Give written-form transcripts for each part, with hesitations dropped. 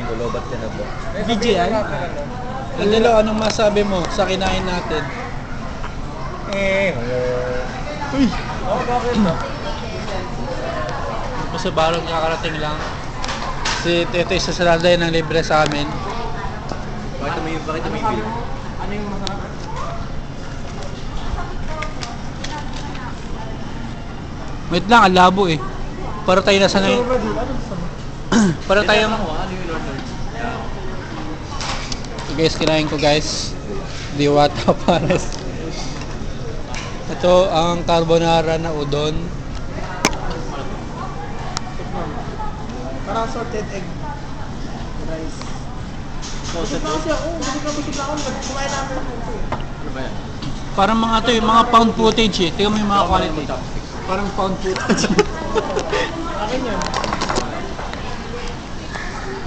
aming ulobat ka na po. BGI? Lilo, anong masabi mo sa kinain natin? Uy! Bakit? Basta barong kakarating lang. Si Tito isa sa Landay ng libre sa amin. Bakit may bill? Ano yung masarap? Wait lang, ang labo eh. Para tayo nasa na yun. Para tayo... Ano yung order? So guys, kinain ko guys. Diwata pares. Ito ang carbonara na udon. Parang salted egg. Rice. Busog na kasi ako. Busog na ako. Kumain namin ng ito eh. Ano ba yan? Parang mga ito yung mga pound footage eh. Tingnan mo yung mga quality. Parang pound footage. Akin yun.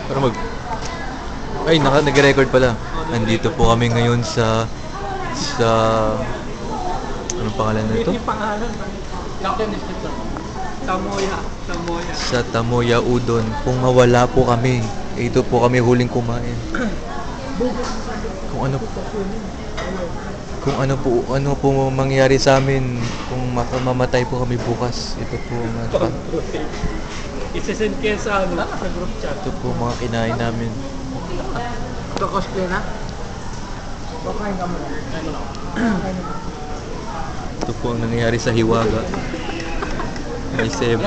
Para mag... Ay, nag-record pala. Nandito po kami ngayon sa... Anong pangalan na ito? Yung pangalan. Captain Descriptor. Tamoya. Tamoya. Sa Tamoya Udon. Kung mawala po kami, ito po kami huling kumain. Kung ano po mangyari sa amin, kung mamatay po kami bukas, ito po mga Isesend kayo sa ano? Sa group chat. ito po mga kinain namin. Ito cosplay na? Pakain ka muna. Ito po ang nangyayari sa Hiwaga. May sebo.